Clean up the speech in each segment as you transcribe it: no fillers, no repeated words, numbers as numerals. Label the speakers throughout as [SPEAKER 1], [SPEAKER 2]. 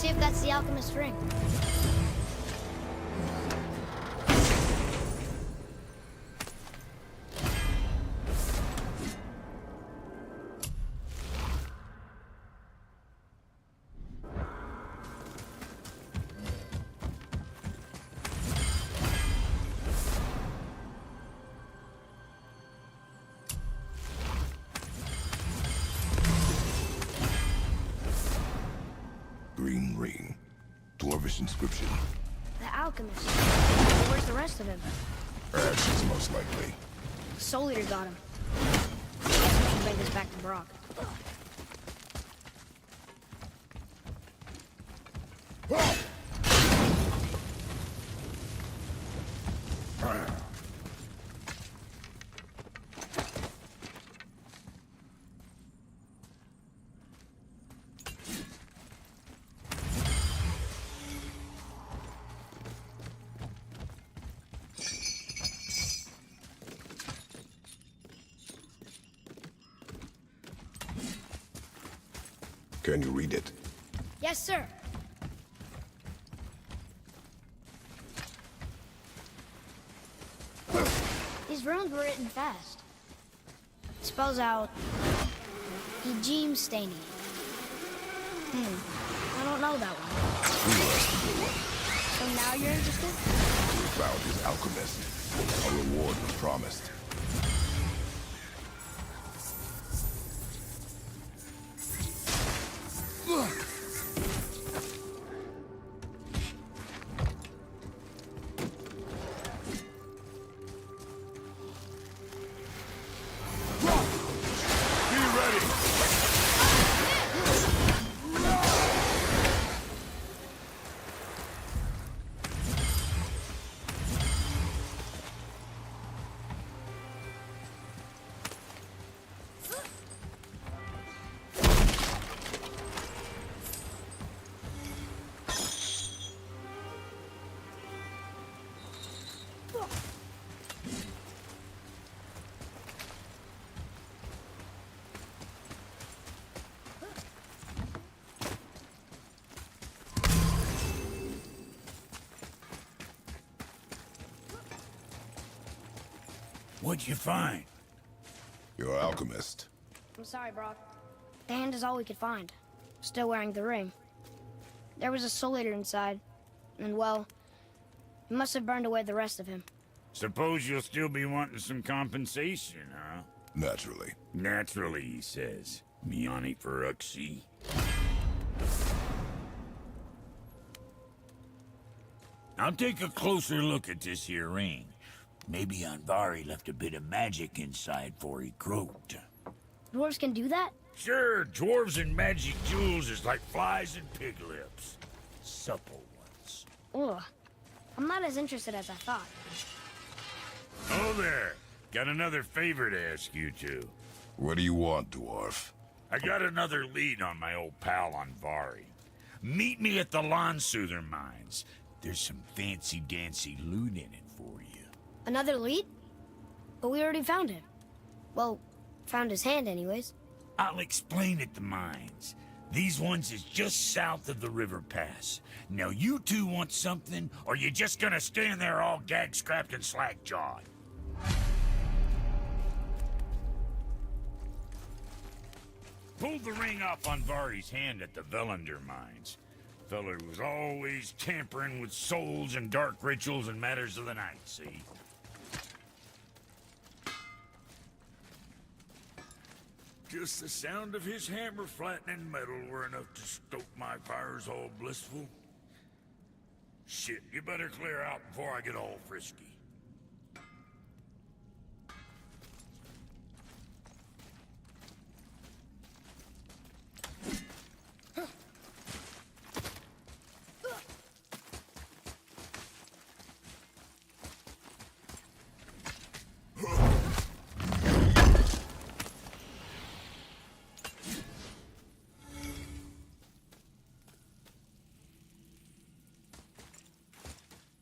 [SPEAKER 1] See if that's the alchemist's ring.
[SPEAKER 2] Green ring. Dwarvish inscription.
[SPEAKER 1] The alchemist. Where's the rest of him?
[SPEAKER 2] Ashes, most likely.
[SPEAKER 1] Soul Eater got him. Guess we should bring this back to Brock.
[SPEAKER 2] Can you read it?
[SPEAKER 1] Yes, sir. These runes were written fast. It spells out Ejim Staney. I don't know that one.
[SPEAKER 2] We lost the good one.
[SPEAKER 1] So now you're interested?
[SPEAKER 2] We found his alchemist. A reward was promised.
[SPEAKER 3] What'd you find?
[SPEAKER 2] Your alchemist.
[SPEAKER 1] I'm sorry, Brock. The hand is all we could find. Still wearing the ring. There was a Soul Eater inside. And, well, he must have burned away the rest of him.
[SPEAKER 3] Suppose you'll still be wanting some compensation, huh?
[SPEAKER 2] Naturally.
[SPEAKER 3] Naturally, he says. Miani Feruxi. I'll take a closer look at this here ring. Maybe Anvari left a bit of magic inside before he croaked.
[SPEAKER 1] Dwarves can do that?
[SPEAKER 3] Sure, dwarves and magic jewels is like flies and pig lips. Supple ones.
[SPEAKER 1] Ugh. I'm not as interested as I thought.
[SPEAKER 3] Oh there. Got another favor to ask you two.
[SPEAKER 2] What do you want, dwarf?
[SPEAKER 3] I got another lead on my old pal Anvari. Meet me at the Lawn Soother Mines. There's some fancy-dancy loot in it for you.
[SPEAKER 1] Another lead? But we already found him. Well, found his hand anyways.
[SPEAKER 3] I'll explain at the mines. These ones is just south of the river pass. Now you two want something, or you just gonna stand there all gag-scrapped and slack-jawed? Pulled the ring off on Vari's hand at the Velander mines. Feller was always tampering with souls and dark rituals and matters of the night, see? Just the sound of his hammer flattening metal were enough to stoke my fires all blissful. Shit, you better clear out before I get all frisky.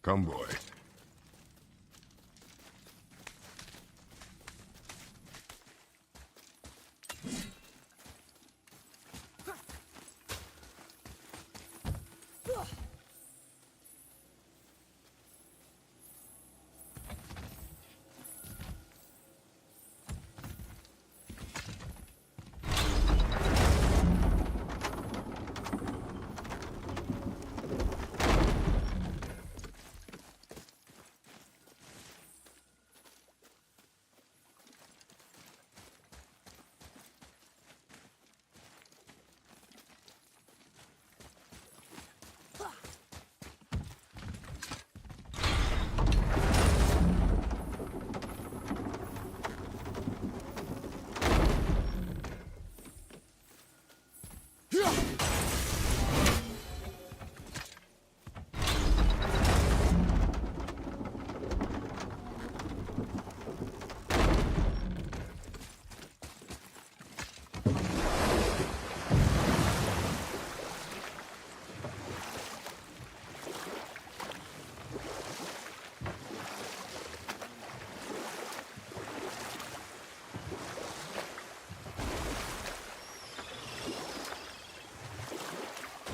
[SPEAKER 2] Come, boy.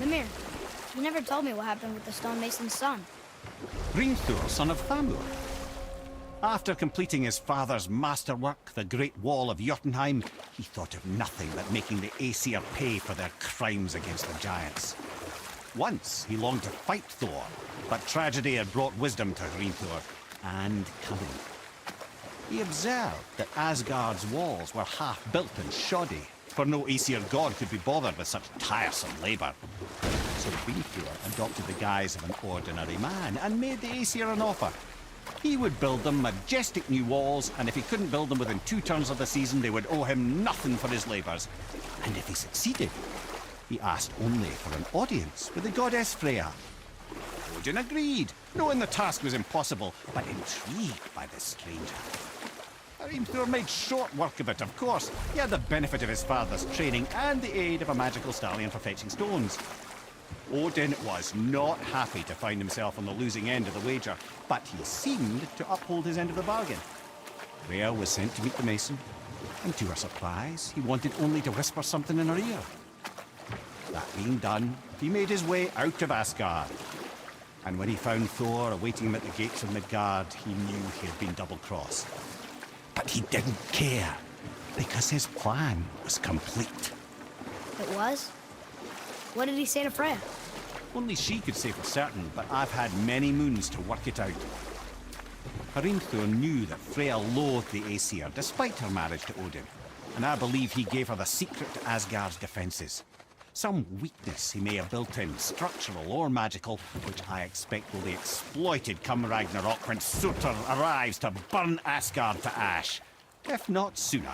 [SPEAKER 1] Mimir, you never told me what happened with the stonemason's son.
[SPEAKER 4] Hrimthur, son of Thamur. After completing his father's masterwork, the Great Wall of Jotunheim, he thought of nothing but making the Aesir pay for their crimes against the giants. Once he longed to fight Thor, but tragedy had brought wisdom to Hrimthur, and cunning. He observed that Asgard's walls were half-built and shoddy, for no Aesir god could be bothered with such tiresome labor. So Hrimthur adopted the guise of an ordinary man and made the Aesir an offer. He would build them majestic new walls, and if he couldn't build them within 2 turns of the season, they would owe him nothing for his labors. And if he succeeded, he asked only for an audience with the goddess Freya. Odin agreed, knowing the task was impossible, but intrigued by the stranger. Hrimthur made short work of it, of course. He had the benefit of his father's training and the aid of a magical stallion for fetching stones. Odin was not happy to find himself on the losing end of the wager, but he seemed to uphold his end of the bargain. Freya was sent to meet the mason, and to her surprise, he wanted only to whisper something in her ear. That being done, he made his way out of Asgard. And when he found Thor awaiting him at the gates of Midgard, he knew he had been double-crossed. But he didn't care, because his plan was complete.
[SPEAKER 1] It was? What did he say to Freya?
[SPEAKER 4] Only she could say for certain, but I've had many moons to work it out. Hrimthur knew that Freya loathed the Aesir, despite her marriage to Odin, and I believe he gave her the secret to Asgard's defenses. Some weakness he may have built in, structural or magical, which I expect will be exploited come Ragnarok when Surtur arrives to burn Asgard to ash. If not sooner.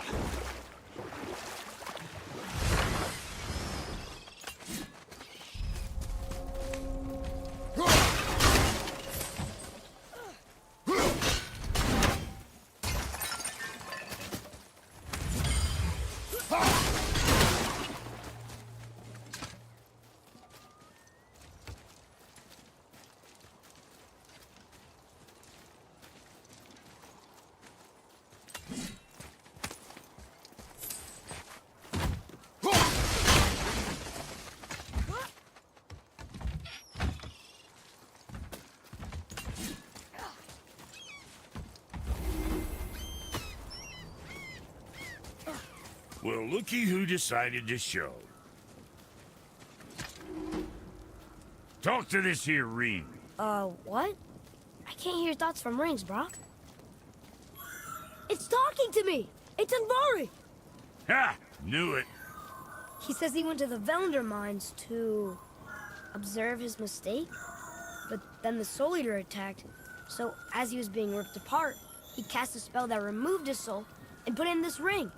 [SPEAKER 3] Well, looky who decided to show. Talk to this here ring.
[SPEAKER 1] What? I can't hear thoughts from rings, Brock. It's talking to me! It's Andvari!
[SPEAKER 3] Ha! Knew it.
[SPEAKER 1] He says he went to the Velnder mines to observe his mistake, but then the Soul Eater attacked, so as he was being ripped apart, he cast a spell that removed his soul and put it in this ring.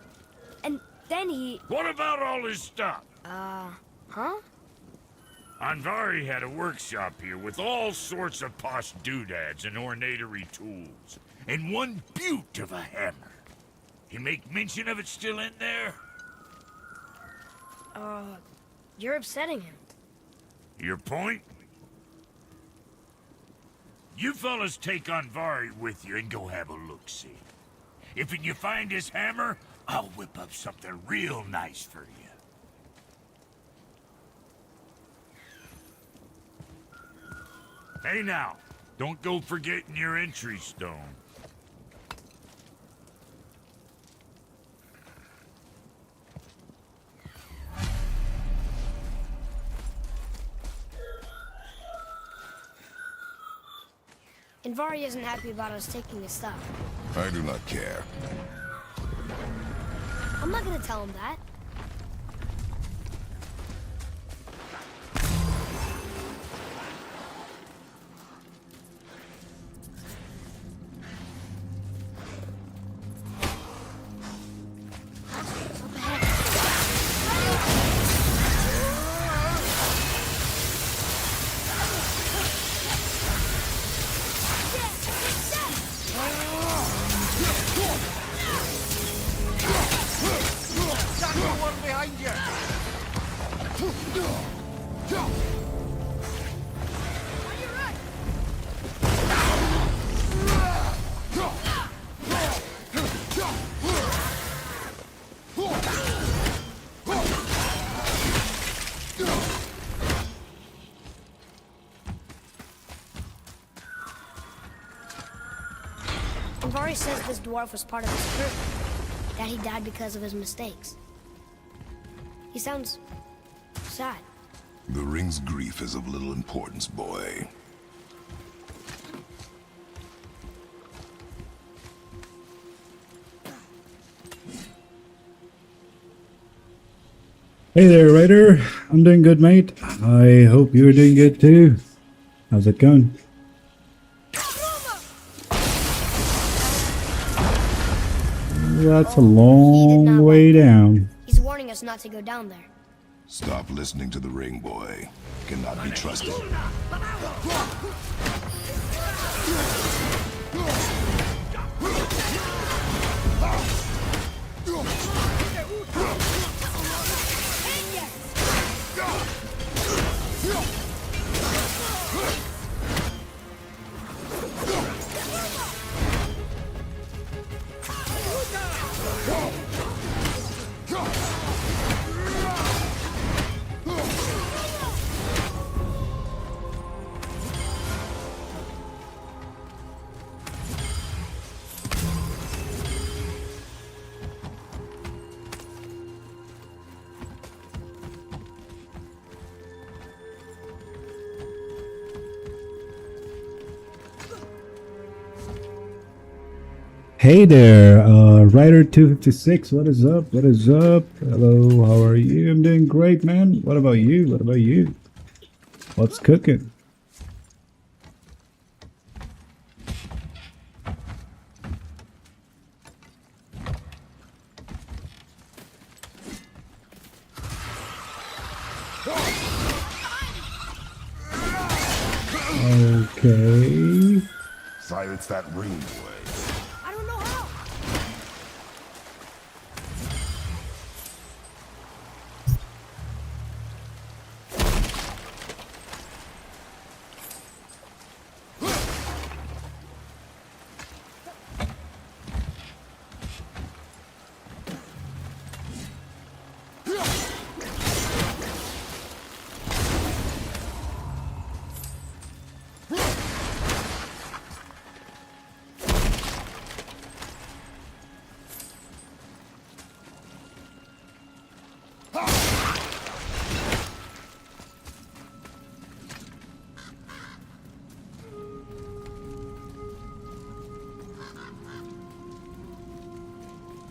[SPEAKER 1] And then he...
[SPEAKER 3] What about all his stuff?
[SPEAKER 1] Huh?
[SPEAKER 3] Andvari had a workshop here with all sorts of posh doodads and ornatory tools, and one beaut of a hammer. You make mention of it still in there?
[SPEAKER 1] You're upsetting him.
[SPEAKER 3] Your point? You fellas take Andvari with you and go have a look-see. If you find his hammer, I'll whip up something real nice for you. Hey now, don't go forgetting your entry stone.
[SPEAKER 1] Andvari isn't happy about us taking his stuff.
[SPEAKER 2] I do not care.
[SPEAKER 1] I'm not gonna tell him that. Andvari says this dwarf was part of his crew, that he died because of his mistakes. He sounds sad.
[SPEAKER 2] The ring's grief is of little importance, boy.
[SPEAKER 5] Hey there, Ryder. I'm doing good, mate. I hope you're doing good too. How's it going? That's a long way down.
[SPEAKER 1] He's warning us not to go down there.
[SPEAKER 2] Stop listening to the ring, boy. Cannot be trusted.
[SPEAKER 5] Hey there, Ryder256. What is up? What is up? Hello, how are you? I'm doing great, man. What about you? What about you? What's cooking? Okay.
[SPEAKER 2] Silence that ring, boy.
[SPEAKER 1] I don't know how.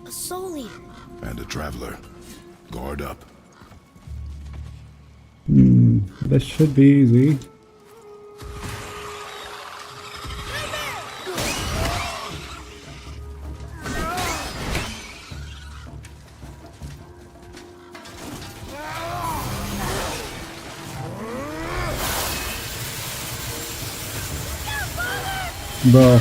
[SPEAKER 1] A soul eater.
[SPEAKER 2] And a traveler. Guard up.
[SPEAKER 5] This should be easy. Bro.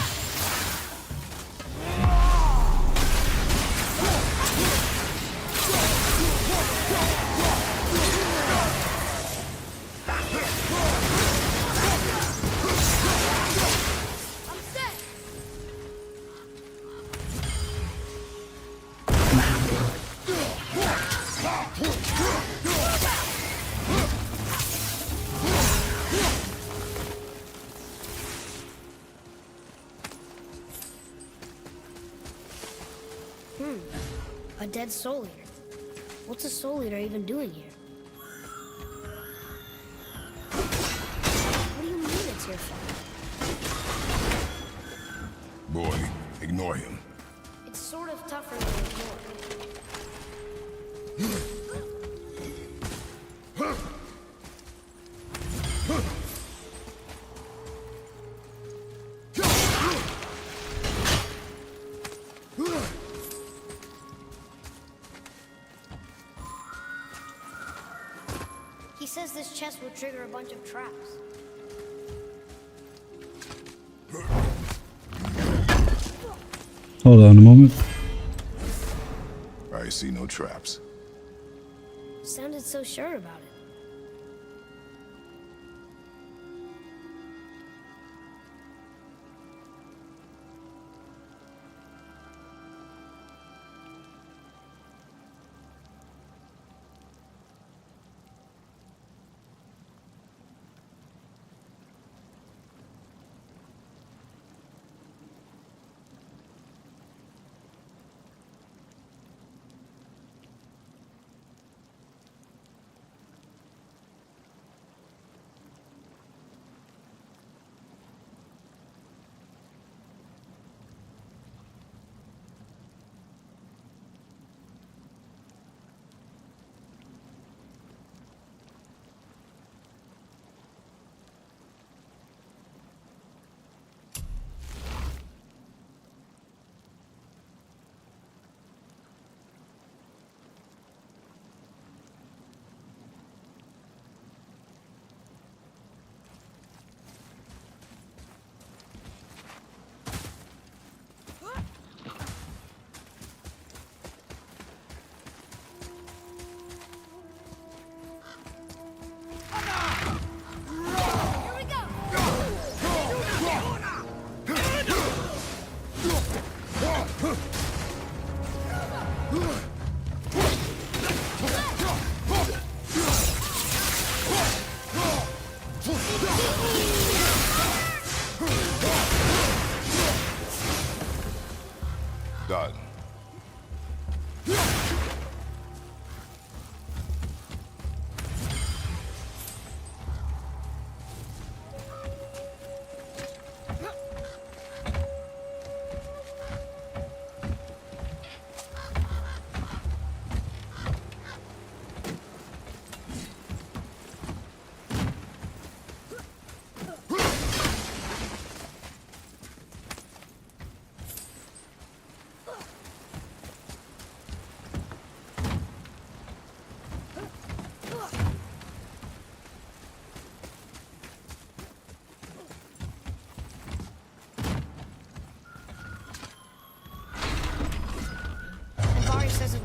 [SPEAKER 1] A dead soul eater. What's a soul eater even doing here? What do you mean it's your fault?
[SPEAKER 2] Boy, ignore him.
[SPEAKER 1] It's sort of tougher than before. He says this chest will trigger a bunch of traps.
[SPEAKER 5] Hold on a moment.
[SPEAKER 2] I see no traps.
[SPEAKER 1] Sounded so sure about it.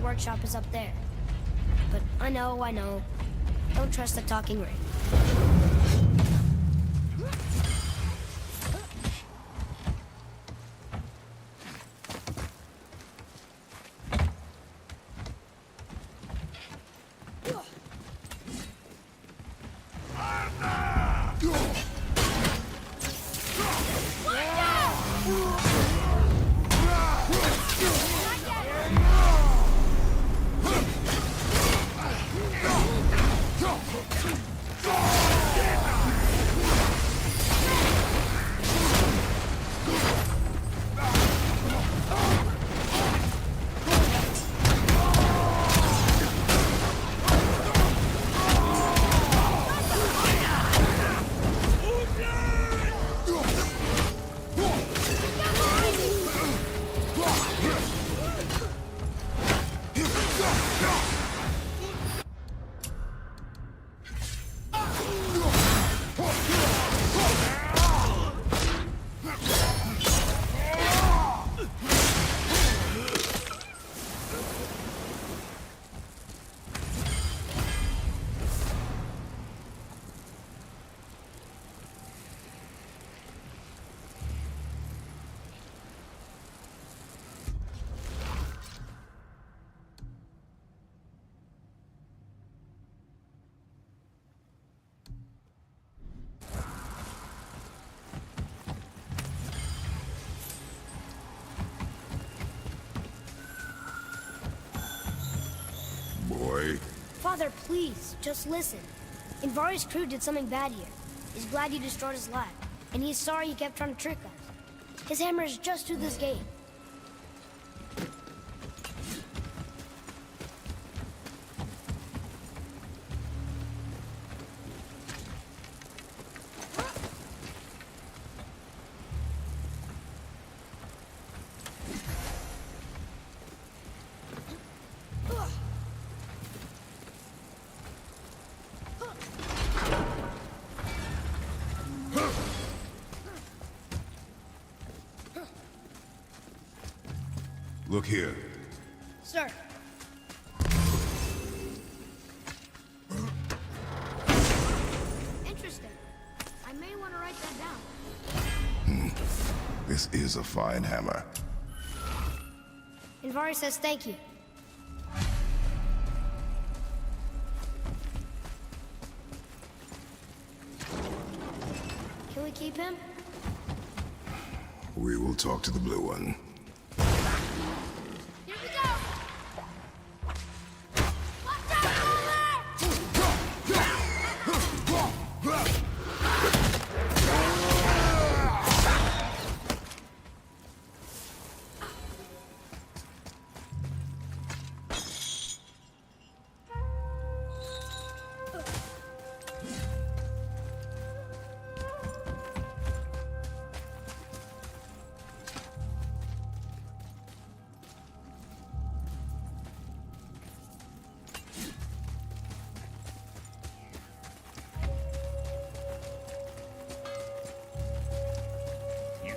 [SPEAKER 1] workshop is up there. But I know. Don't trust the talking ring.
[SPEAKER 2] Boy.
[SPEAKER 1] Father, please, just listen. Invari's crew did something bad here. He's glad you destroyed his lab, and he's sorry he kept trying to trick us. His hammer is just through this gate.
[SPEAKER 2] Look here.
[SPEAKER 1] Sir. Interesting. I may want to write that down.
[SPEAKER 2] This is a fine hammer.
[SPEAKER 1] Invari says thank you. Can we keep him?
[SPEAKER 2] We will talk to the blue one.
[SPEAKER 1] Here we go! Watch out,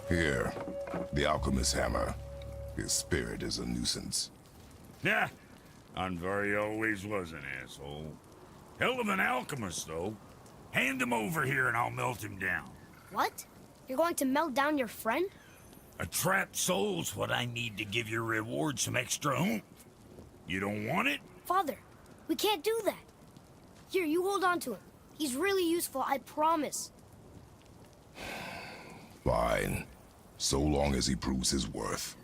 [SPEAKER 2] Here, the alchemist's hammer. His spirit is a nuisance.
[SPEAKER 3] Yeah, Anvari always was an asshole. Hell of an alchemist, though. Hand him over here and I'll melt him down.
[SPEAKER 1] What? You're going to melt down your friend?
[SPEAKER 3] A trapped soul's what I need to give your reward some extra oomph. You don't want it?
[SPEAKER 1] Father, we can't do that. Here, you hold on to him. He's really useful, I promise.
[SPEAKER 2] Fine. So long as he proves his worth.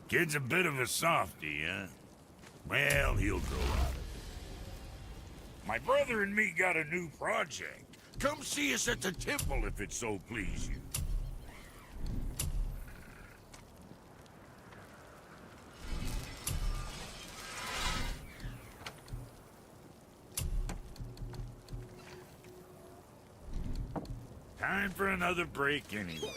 [SPEAKER 3] Kid's a bit of a softie, huh? Well, he'll grow out of it. My brother and me got a new project. Come see us at the temple if it so please you. Time for another break anyway.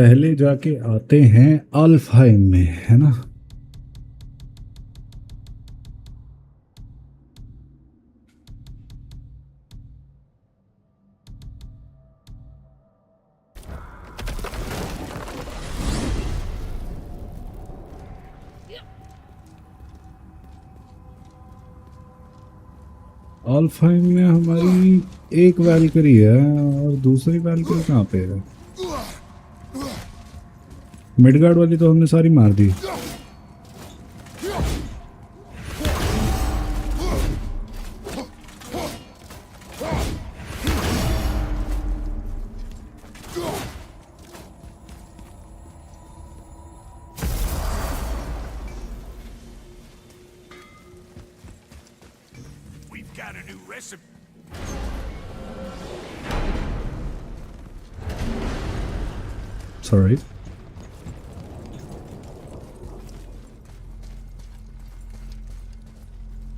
[SPEAKER 5] पहले जाके आते हैं अल्फहाइम में, है ना? अल्फहाइम में हमारी एक वैल्करी है और दूसरी वैल्करी कहाँ पे है? मिडगार्ड वाली तो हमने सारी मार दी।
[SPEAKER 3] We've got a new recipe.
[SPEAKER 5] Sorry.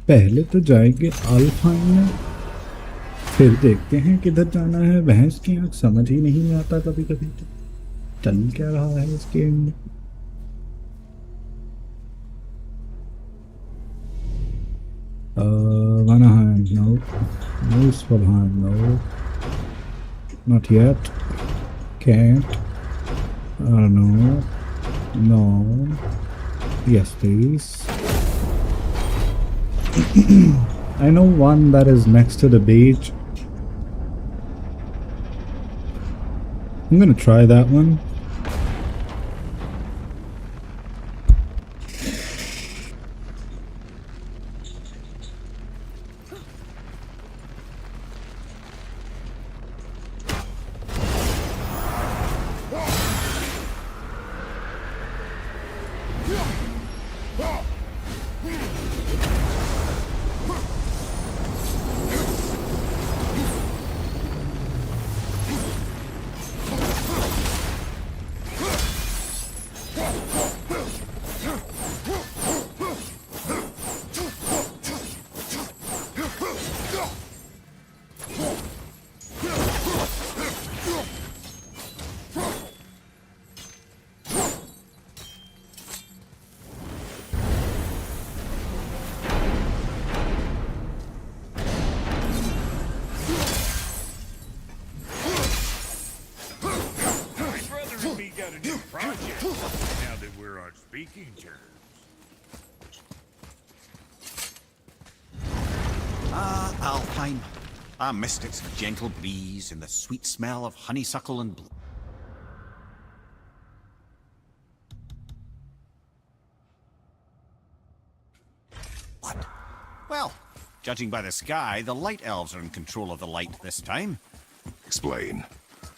[SPEAKER 5] पहले तो जाएंगे अल्फहाइम में, फिर देखते हैं किधर जाना है। भैंस की आँख समझ ही नहीं आता कभी कभी तो चल क्या रहा है इस गेम में। Vanaheim, no. Muspelheim, no. Not yet. Can't. I don't know. No. Yes, please. I know one that is next to the beach. I'm gonna try that one.
[SPEAKER 3] Now that we're on speaking terms.
[SPEAKER 4] Alpine. I missed its gentle breeze and the sweet smell of honeysuckle and What? Well, judging by the sky, the light elves are in control of the light this time.
[SPEAKER 2] Explain.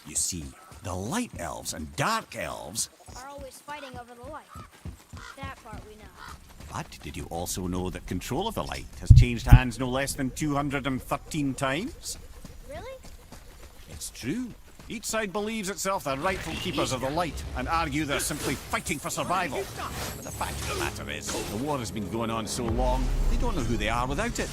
[SPEAKER 4] You see, the light elves and dark elves.
[SPEAKER 1] Are always fighting over the light. That part we know.
[SPEAKER 4] But did you also know that control of the light has changed hands no less than 213 times?
[SPEAKER 1] Really?
[SPEAKER 4] It's true. Each side believes itself the rightful keepers of the light and argue they're simply fighting for survival. But the fact of the matter is, the war has been going on so long, they don't know who they are without it.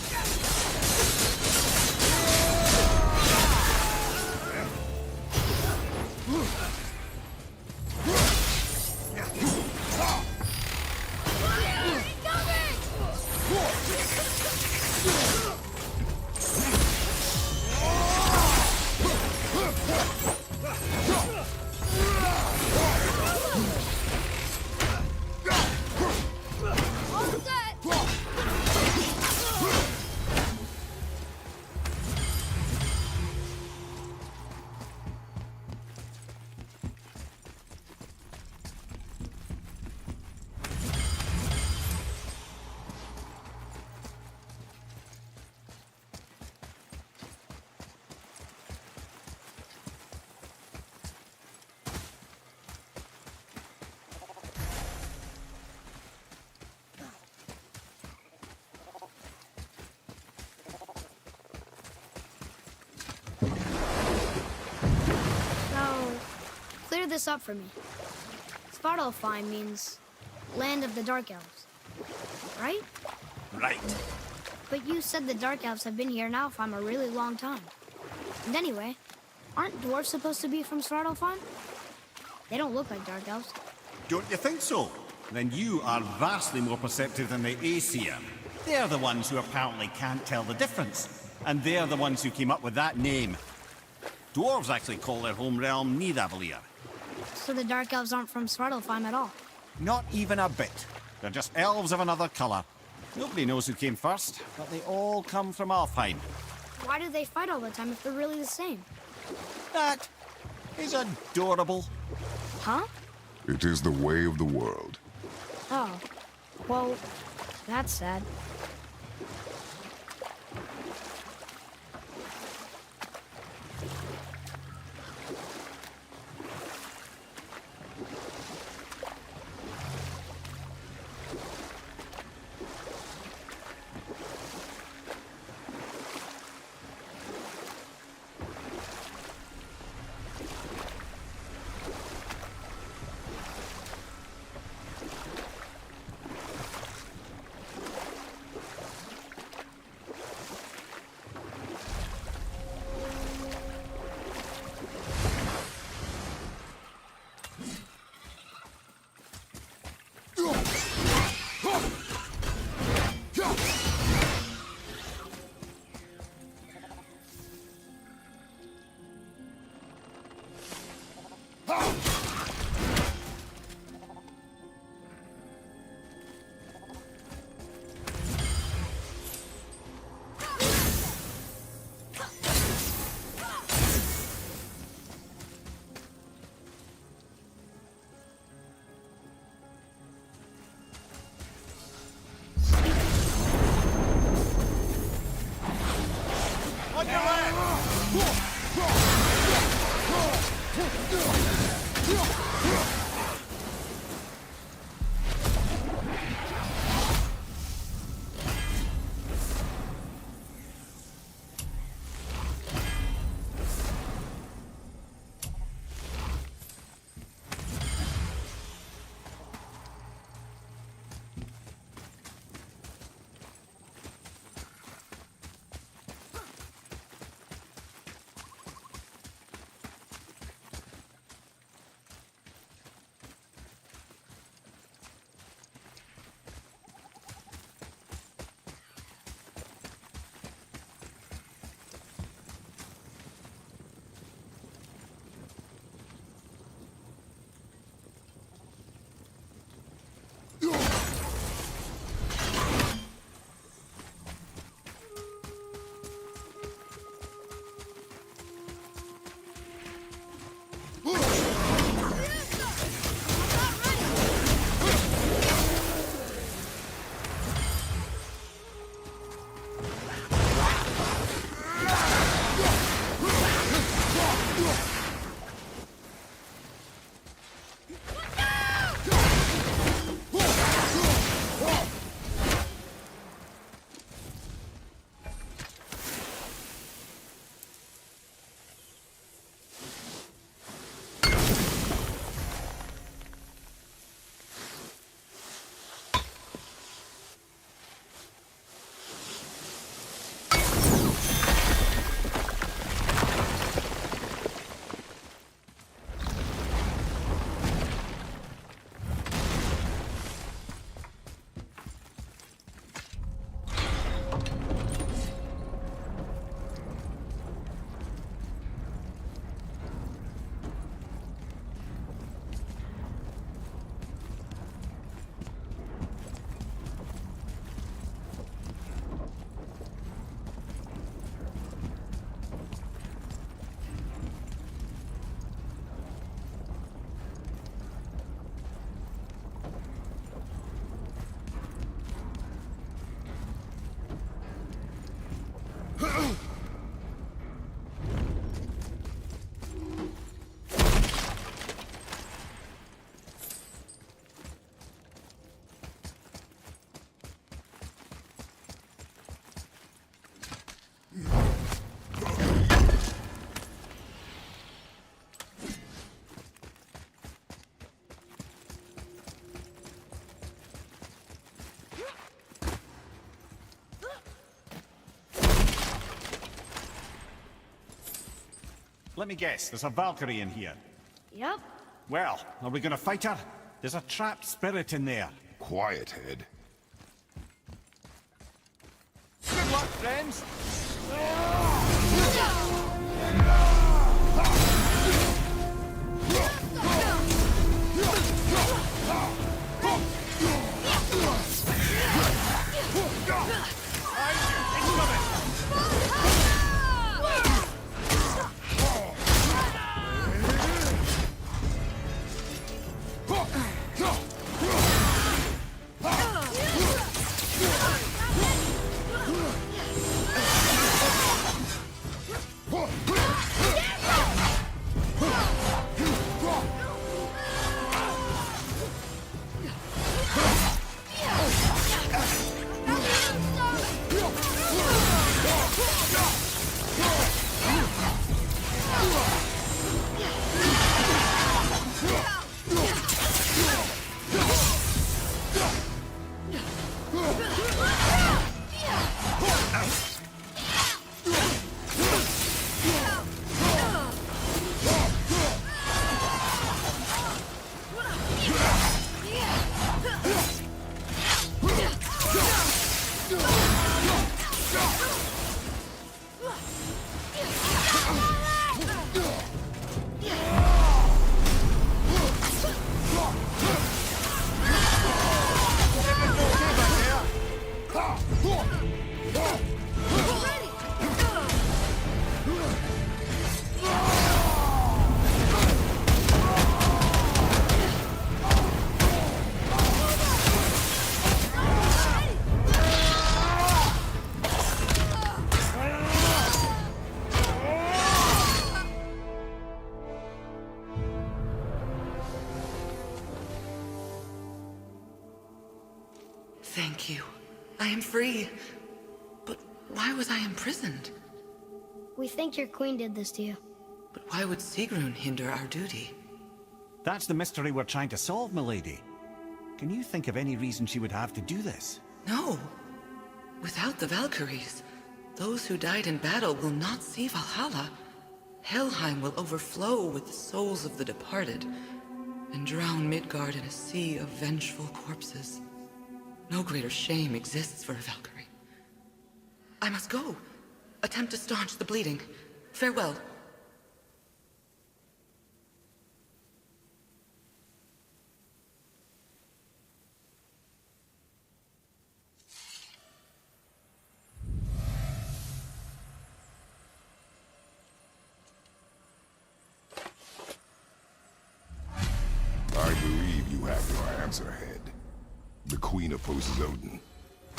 [SPEAKER 1] Clear this up for me. Svartalfheim means land of the Dark Elves, right?
[SPEAKER 4] Right.
[SPEAKER 1] But you said the Dark Elves have been here now for a really long time. And anyway, aren't dwarves supposed to be from Svartalfheim? They don't look like dark elves.
[SPEAKER 4] Don't you think so? Then you are vastly more perceptive than the Aesir. They're the ones who apparently can't tell the difference. And they're the ones who came up with that name. Dwarves actually call their home realm Nidavellir.
[SPEAKER 1] So the dark elves aren't from Svartalfheim at all.
[SPEAKER 4] Not even a bit. They're just elves of another colour. Nobody knows who came first, but they all come from Alfheim.
[SPEAKER 1] Why do they fight all the time if they're really the same?
[SPEAKER 4] That is adorable.
[SPEAKER 1] Huh?
[SPEAKER 2] It is the way of the world.
[SPEAKER 1] Oh. Well, that's sad.
[SPEAKER 4] Let me guess, there's a Valkyrie in here.
[SPEAKER 1] Yep.
[SPEAKER 4] Well, are we gonna fight her? There's a trapped spirit in there.
[SPEAKER 2] Quiet, Head.
[SPEAKER 4] Good luck, friends!
[SPEAKER 6] Thank you. I am free. But why was I imprisoned?
[SPEAKER 1] We think your queen did this to you.
[SPEAKER 6] But why would Sigrun hinder our duty?
[SPEAKER 4] That's the mystery we're trying to solve, milady. Can you think of any reason she would have to do this?
[SPEAKER 6] No. Without the Valkyries, those who died in battle will not see Valhalla. Helheim will overflow with the souls of the departed, and drown Midgard in a sea of vengeful corpses. No greater shame exists for a Valkyrie. I must go. Attempt to staunch the bleeding. Farewell.
[SPEAKER 2] I believe you have your answer, Head. The Queen opposes Odin.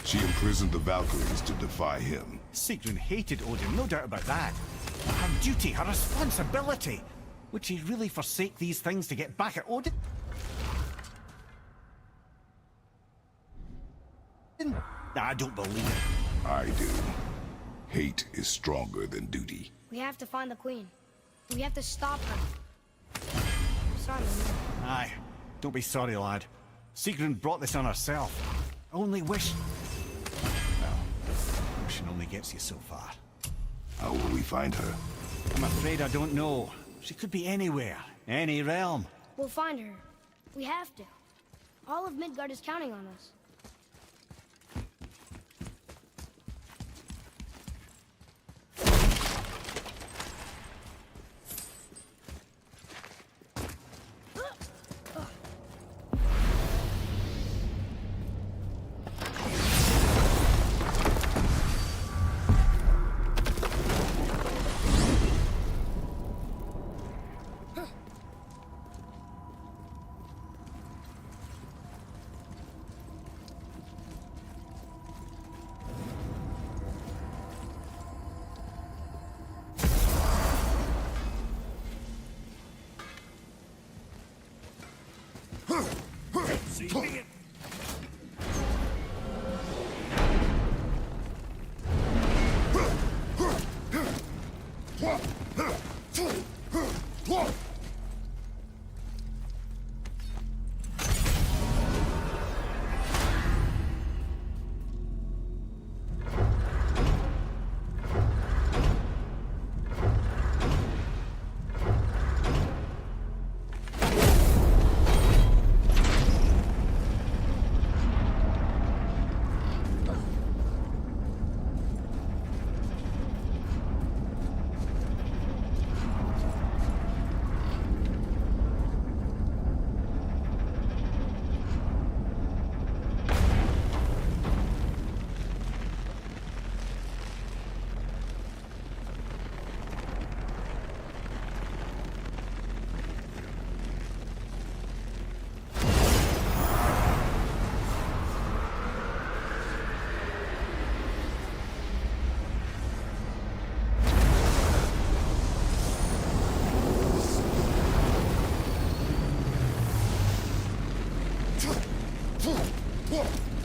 [SPEAKER 2] She imprisoned the Valkyries to defy him.
[SPEAKER 4] Sigrun hated Odin, no doubt about that. But her duty, her responsibility. Would she really forsake these things to get back at Odin? I don't believe it.
[SPEAKER 2] I do. Hate is stronger than duty.
[SPEAKER 1] We have to find the queen. We have to stop her. I'm sorry, Mimir.
[SPEAKER 4] Aye. Don't be sorry, lad. Sigrun brought this on herself. Only wish... Well, wishing only gets you so far.
[SPEAKER 2] How will we find her?
[SPEAKER 4] I'm afraid I don't know. She could be anywhere. Any realm.
[SPEAKER 1] We'll find her. We have to. All of Midgard is counting on us.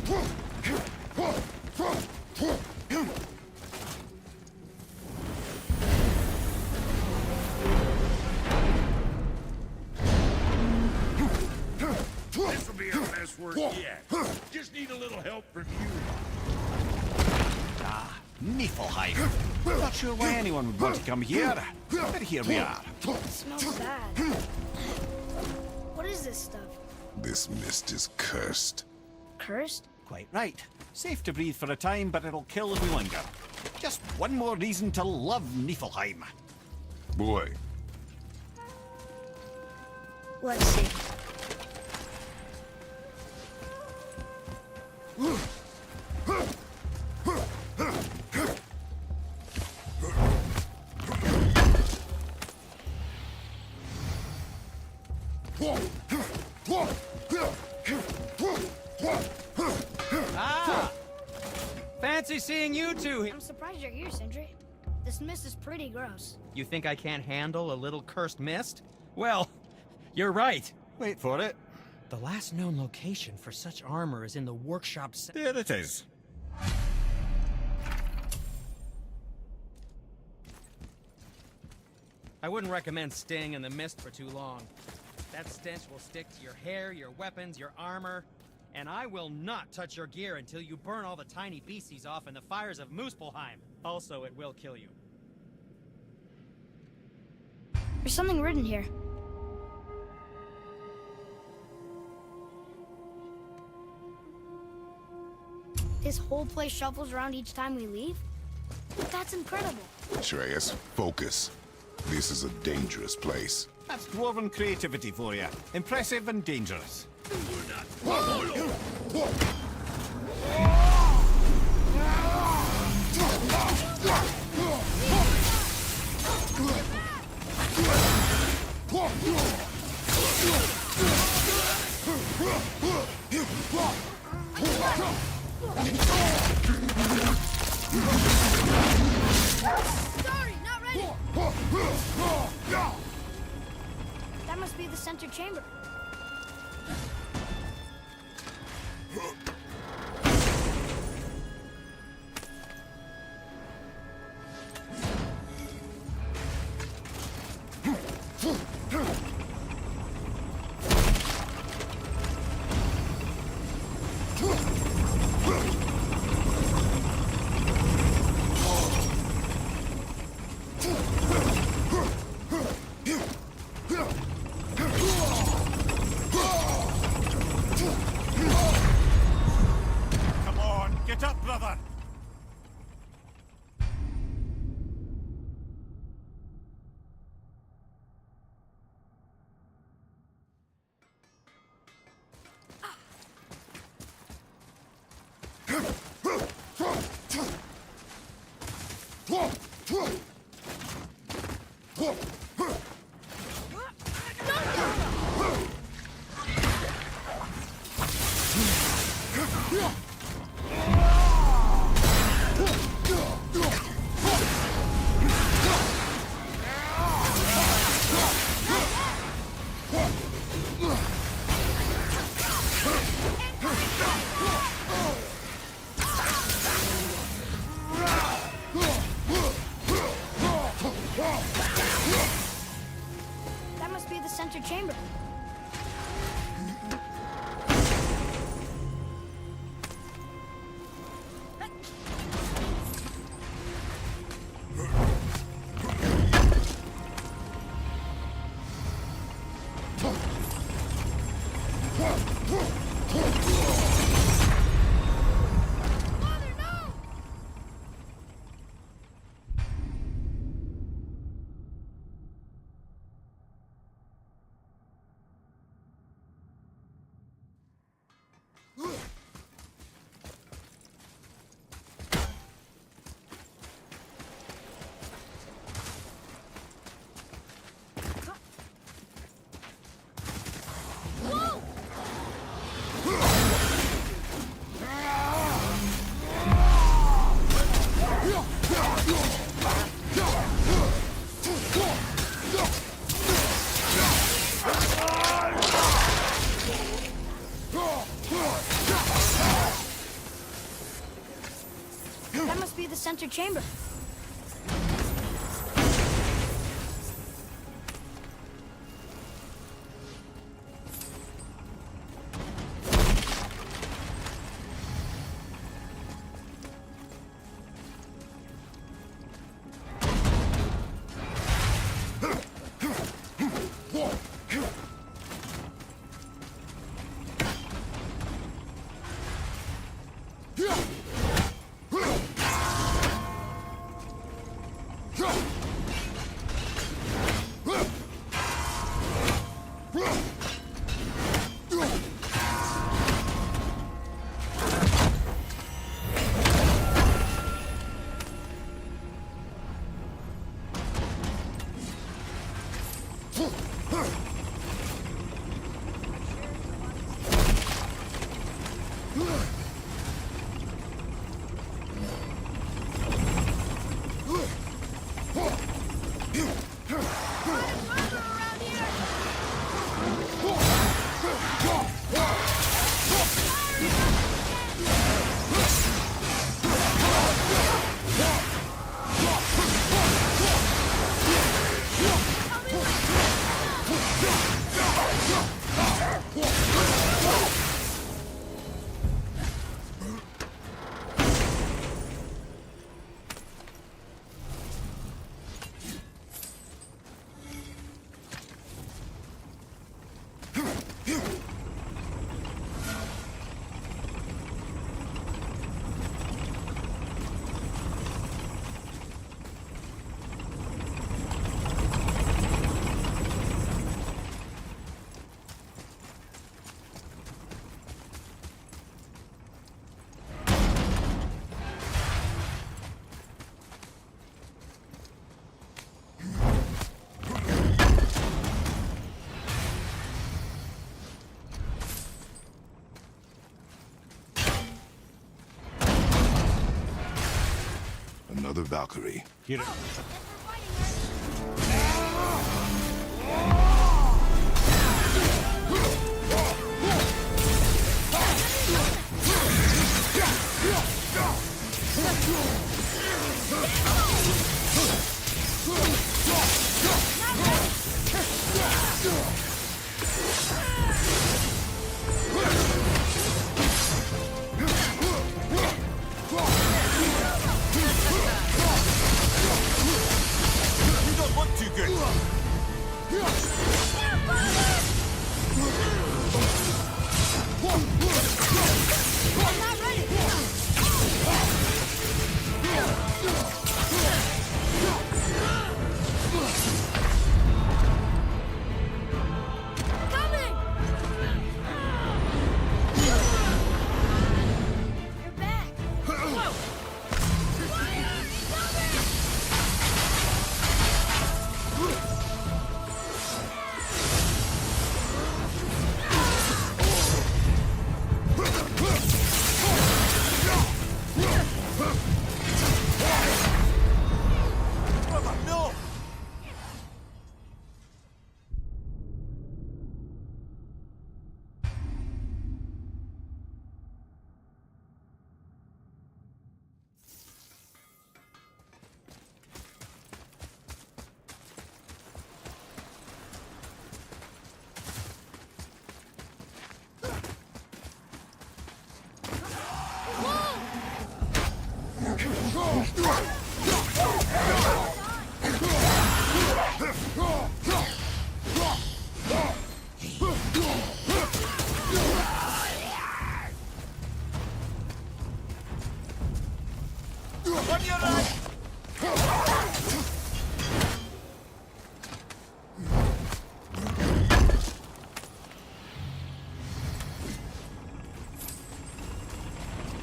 [SPEAKER 3] This'll be our best work yet. Just need a little help from you.
[SPEAKER 4] Niflheim. Not sure why anyone would want to come here, but here we are.
[SPEAKER 1] It smells bad. What is this stuff?
[SPEAKER 2] This mist is cursed.
[SPEAKER 1] Cursed?
[SPEAKER 4] Quite right. Safe to breathe for a time, but it'll kill if we linger. Just one more reason to love Niflheim.
[SPEAKER 2] Boy,
[SPEAKER 1] Let's see.
[SPEAKER 7] Ah! Fancy seeing you two here.
[SPEAKER 1] I'm surprised you're here, Sindri. This mist is pretty gross.
[SPEAKER 7] You think I can't handle a little cursed mist? Well, you're right.
[SPEAKER 4] Wait for it.
[SPEAKER 7] The last known location for such armor is in the workshop.
[SPEAKER 4] There it is.
[SPEAKER 7] I wouldn't recommend staying in the mist for too long. That stench will stick to your hair, your weapons, your armor. And I will not touch your gear until you burn all the tiny beasties off in the fires of Muspelheim. Also, it will kill you.
[SPEAKER 1] There's something written here. This whole place shuffles around each time we leave? That's incredible.
[SPEAKER 2] Shreyas, focus. This is a dangerous place.
[SPEAKER 4] That's dwarven creativity for you. Impressive and dangerous.
[SPEAKER 1] Sorry, not ready. That must be the center chamber.
[SPEAKER 4] Come on, get up, brother!
[SPEAKER 1] That must be the center chamber. That must be the center chamber.
[SPEAKER 2] Another Valkyrie.
[SPEAKER 4] Here.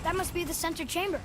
[SPEAKER 1] That must be the center chamber.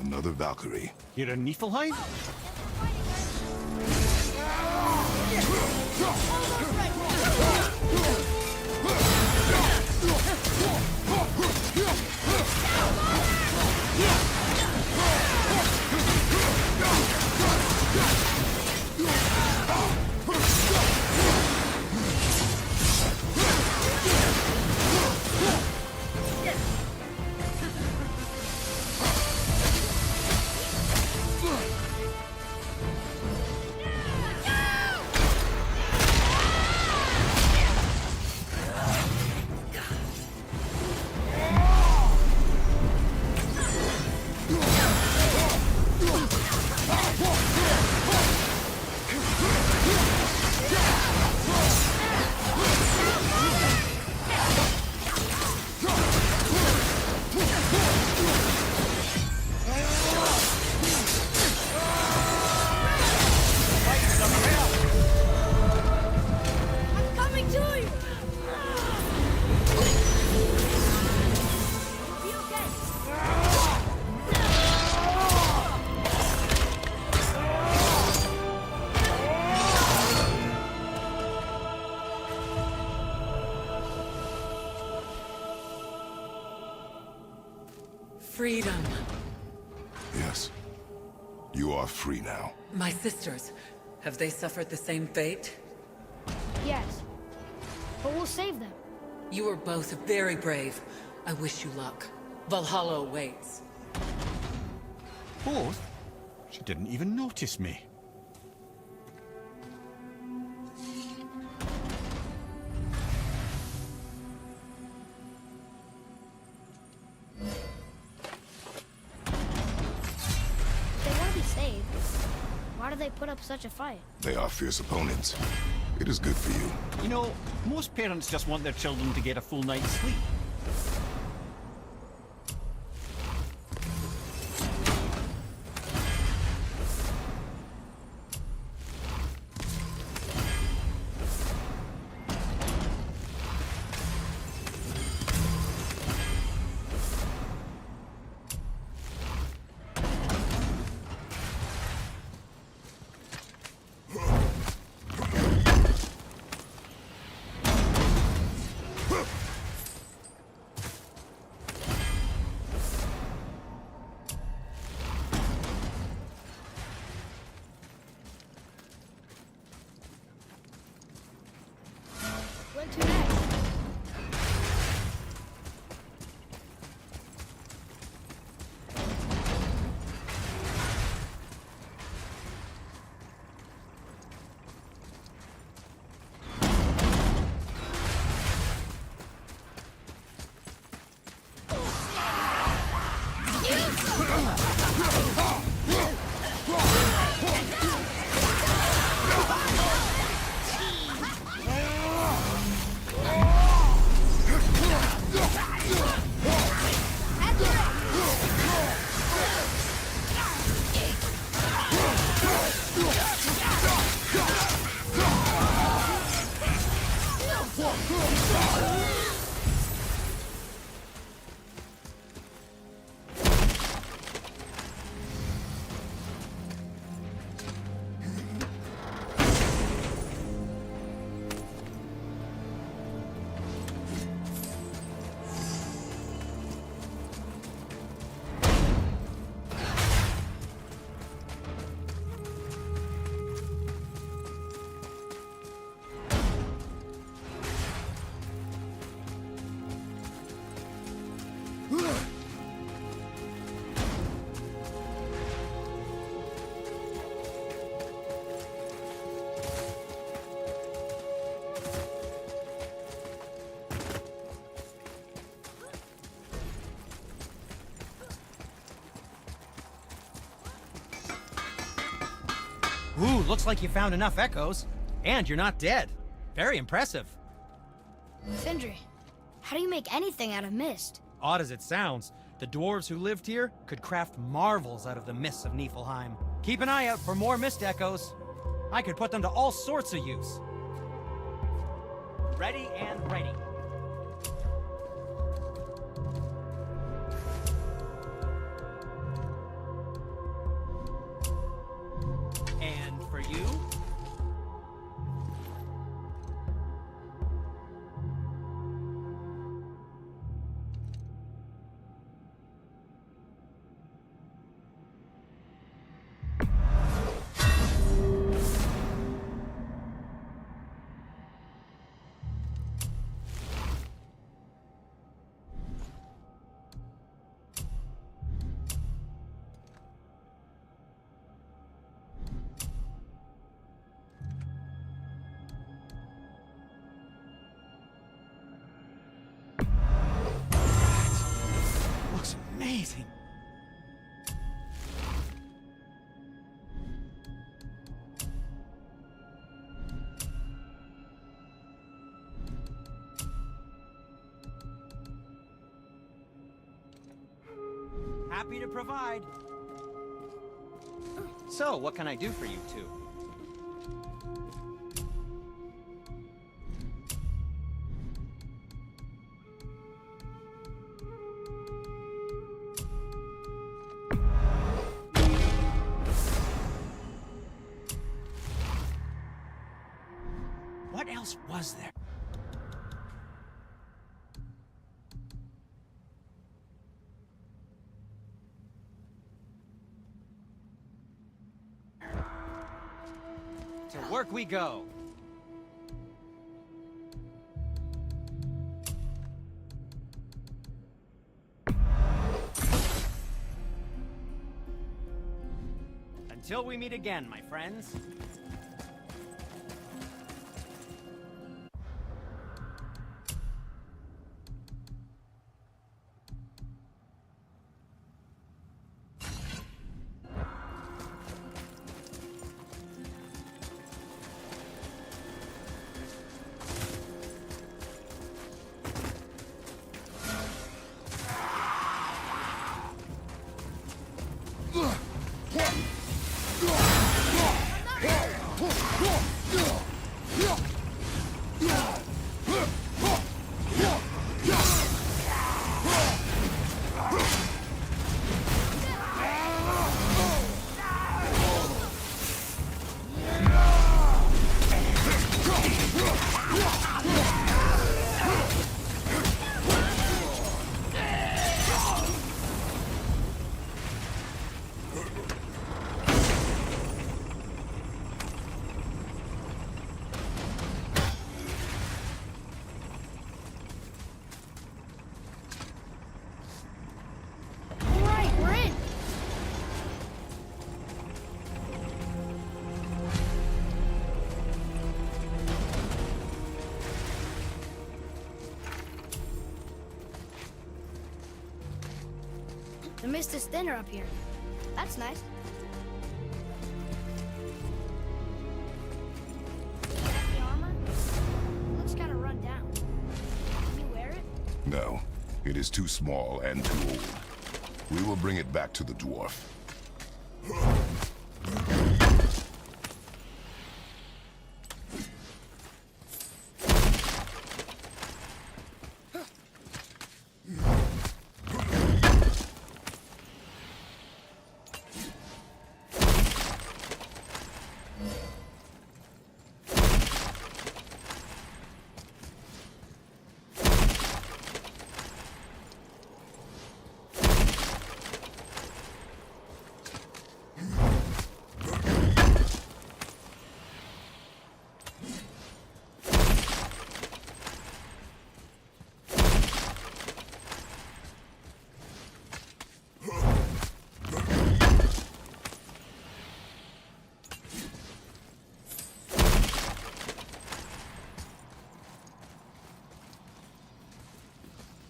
[SPEAKER 2] Another Valkyrie.
[SPEAKER 4] Here in Niflheim?
[SPEAKER 1] I'm coming to you! Be okay.
[SPEAKER 6] Freedom.
[SPEAKER 2] Yes. You are free now.
[SPEAKER 6] My sisters, have they suffered the same fate?
[SPEAKER 1] Yes. But we'll save them.
[SPEAKER 6] You are both very brave. I wish you luck. Valhalla awaits.
[SPEAKER 4] Both? She didn't even notice me.
[SPEAKER 1] If they want to be saved, why do they put up such a fight?
[SPEAKER 2] They are fierce opponents. It is good for you.
[SPEAKER 4] You know, most parents just want their children to get a full night's sleep.
[SPEAKER 1] Where to next?
[SPEAKER 7] Ooh, looks like you found enough echoes. And you're not dead. Very impressive.
[SPEAKER 1] Sindri, how do you make anything out of mist?
[SPEAKER 7] Odd as it sounds, the dwarves who lived here could craft marvels out of the mists of Niflheim. Keep an eye out for more mist echoes. I could put them to all sorts of use. Ready and ready. amazing. Happy to provide. So, what can I do for you two? What else was there? To work we go. Until we meet again, my friends.
[SPEAKER 1] All right, we're in. The mist is thinner up here. That's nice. The armor looks kind of run down. Can you wear it?
[SPEAKER 2] No, it is too small and too old. We will bring it back to the dwarf.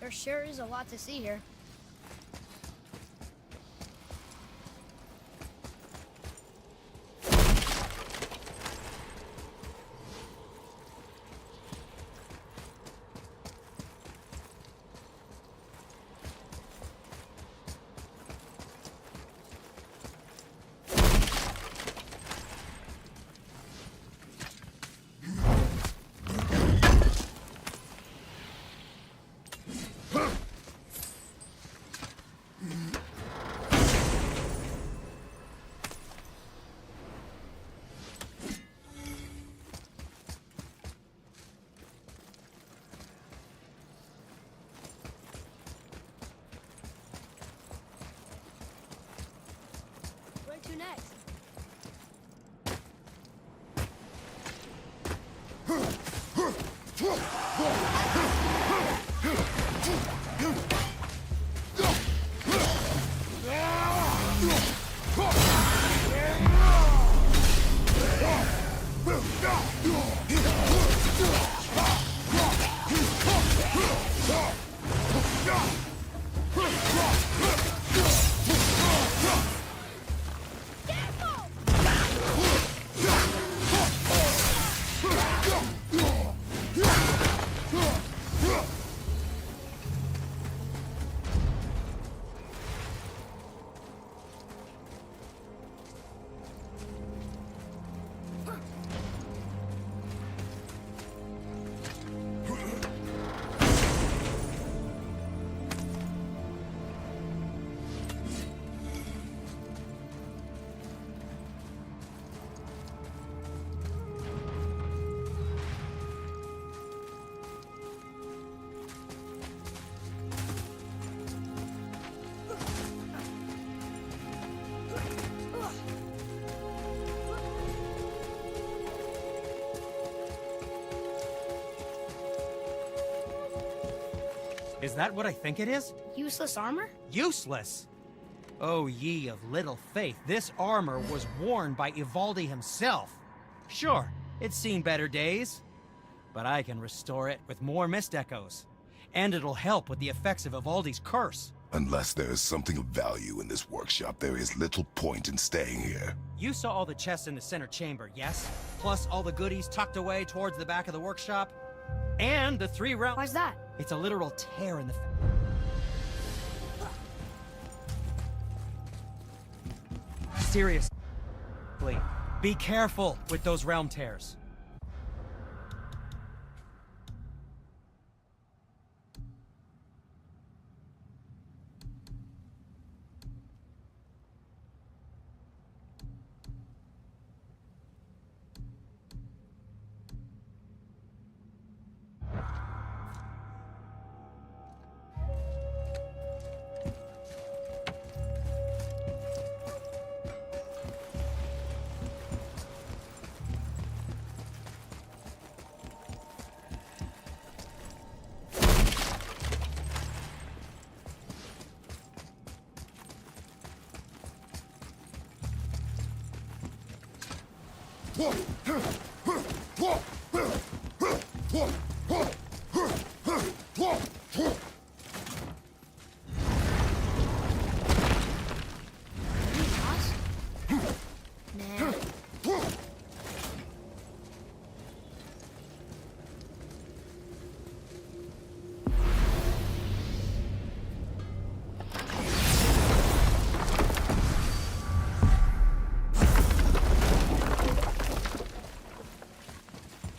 [SPEAKER 1] There sure is a lot to see here.
[SPEAKER 7] Is that what I think it is?
[SPEAKER 1] Useless armor?
[SPEAKER 7] Useless! Oh, ye of little faith, this armor was worn by Ivaldi himself. Sure, it's seen better days, but I can restore it with more mist echoes. And it'll help with the effects of Ivaldi's curse.
[SPEAKER 2] Unless there is something of value in this workshop, there is little point in staying here.
[SPEAKER 7] You saw all the chests in the center chamber, yes? Plus all the goodies tucked away towards the back of the workshop? And the 3 realms.
[SPEAKER 1] Why's that?
[SPEAKER 7] It's a literal tear in the... Seriously, be careful with those realm tears.
[SPEAKER 1] Nah.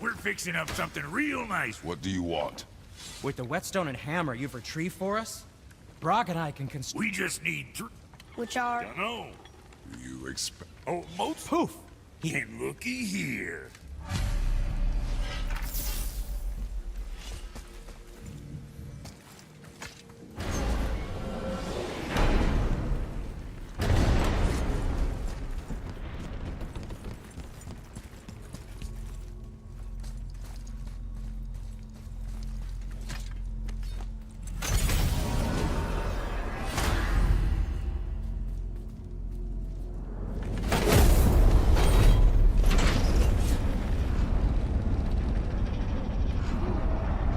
[SPEAKER 3] We're fixing up something real nice.
[SPEAKER 2] What do you want?
[SPEAKER 7] With the whetstone and hammer you've retrieved for us, Brock and I can construct...
[SPEAKER 3] We just need
[SPEAKER 1] Which are...
[SPEAKER 3] Dunno.
[SPEAKER 2] You expect...
[SPEAKER 3] Oh, most...
[SPEAKER 7] Poof!
[SPEAKER 3] And looky here.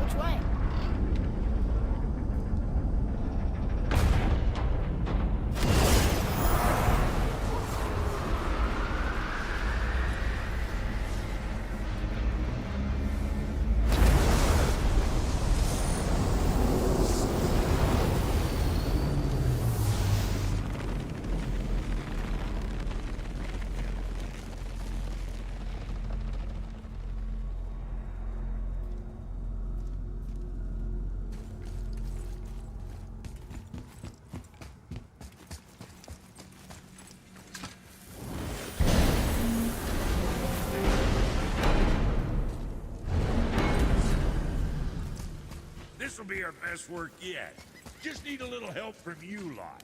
[SPEAKER 1] Which way?
[SPEAKER 3] This'll be our best work yet. Just need a little help from you lot.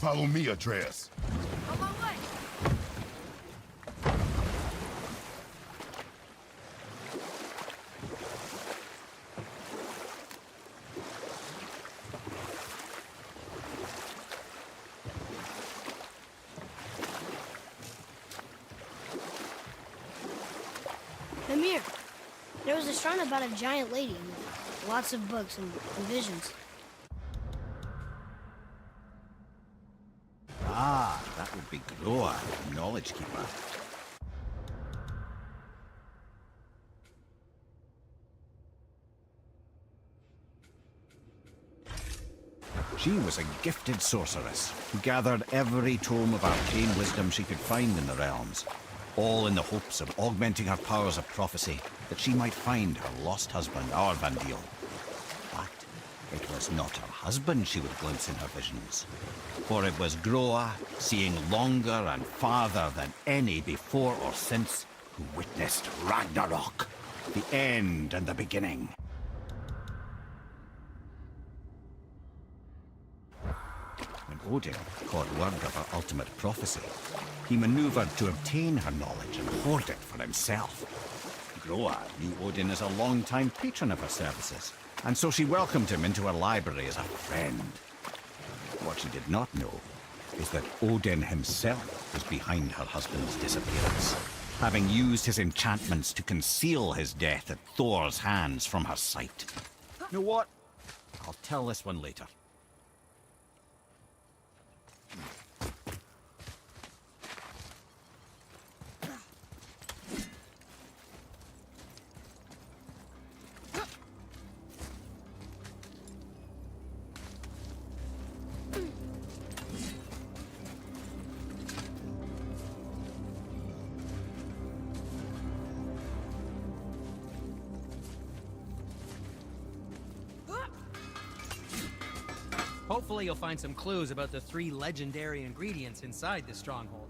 [SPEAKER 2] Follow me, Atreus.
[SPEAKER 1] On my way. Amir, there was a shrine about a giant lady with lots of books and visions.
[SPEAKER 4] Ah, that would be Groa, the Knowledge Keeper. She was a gifted sorceress who gathered every tome of arcane wisdom she could find in the realms, all in the hopes of augmenting her powers of prophecy, that she might find her lost husband, Arvandil. But it was not her husband she would glimpse in her visions, for it was Groa, seeing longer and farther than any before or since, who witnessed Ragnarok, the end and the beginning. When Odin caught word of her ultimate prophecy, he maneuvered to obtain her knowledge and hoard it for himself. Groa knew Odin as a long-time patron of her services, and so she welcomed him into her library as a friend. What she did not know is that Odin himself was behind her husband's disappearance, having used his enchantments to conceal his death at Thor's hands from her sight. You know what? I'll tell this one later.
[SPEAKER 7] Hopefully you'll find some clues about the 3 legendary ingredients inside this stronghold.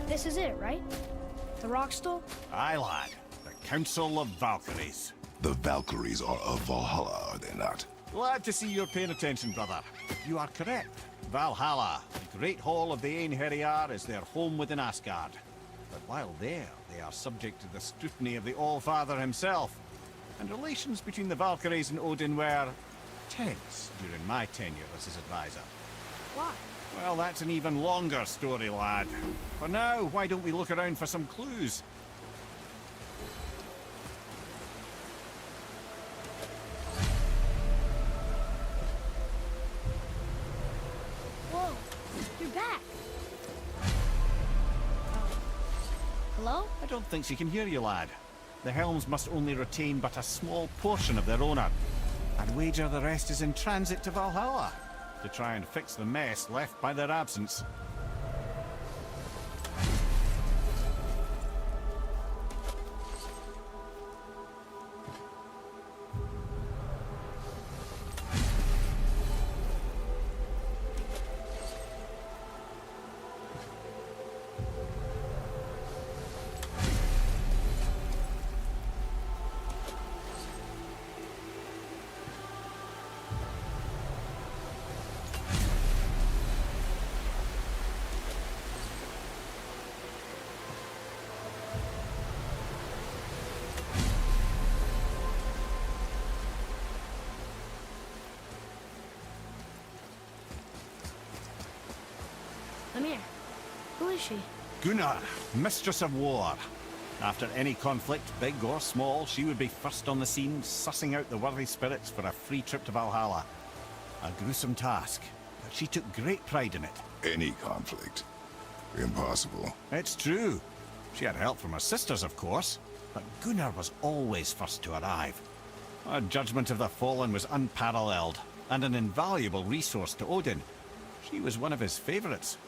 [SPEAKER 1] This is it, right? The rock stool?
[SPEAKER 4] Aye, lad. The Council of Valkyries.
[SPEAKER 2] The Valkyries are of Valhalla, are they not?
[SPEAKER 4] Glad to see you're paying attention, brother. You are correct. Valhalla, the great hall of the Einherjar, is their home within Asgard. But while there, they are subject to the scrutiny of the All-Father himself. And relations between the Valkyries and Odin were tense during my tenure as his advisor.
[SPEAKER 1] Why?
[SPEAKER 4] Well, that's an even longer story, lad. For now, why don't we look around for some clues?
[SPEAKER 1] Whoa, you're back. Hello?
[SPEAKER 4] I don't think she can hear you, lad. The helms must only retain but a small portion of their owner. I'd wager the rest is in transit to Valhalla to try and fix the mess left by their absence.
[SPEAKER 1] Come here. Who is she?
[SPEAKER 4] Gunnar, Mistress of War. After any conflict, big or small, she would be first on the scene, sussing out the worthy spirits for a free trip to Valhalla. A gruesome task, but she took great pride in it.
[SPEAKER 2] Any conflict. Impossible.
[SPEAKER 4] It's true. She had help from her sisters, of course, but Gunnar was always first to arrive. Her judgment of the fallen was unparalleled, and an invaluable resource to Odin. She was one of his favourites.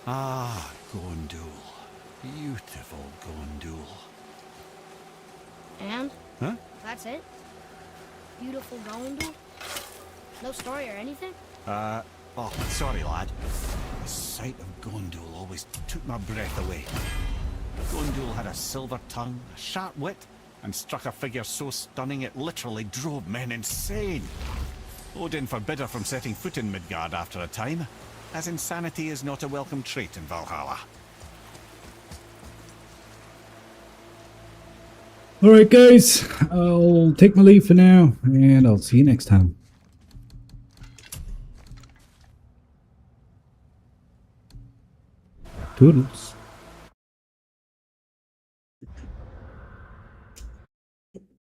[SPEAKER 4] Ah, Gondul. Beautiful Gondul.
[SPEAKER 1] And?
[SPEAKER 4] Huh?
[SPEAKER 1] That's it? Beautiful Gondul? No story or anything?
[SPEAKER 4] Oh, sorry, lad. The sight of Gondul always took my breath away. Gondul had a silver tongue, a sharp wit, and struck a figure so stunning it literally drove men insane. Odin forbid her from setting foot in Midgard after a time, as insanity is not a welcome trait in Valhalla.
[SPEAKER 5] Alright guys, I'll take my leave for now, and I'll see you next time. Toodles.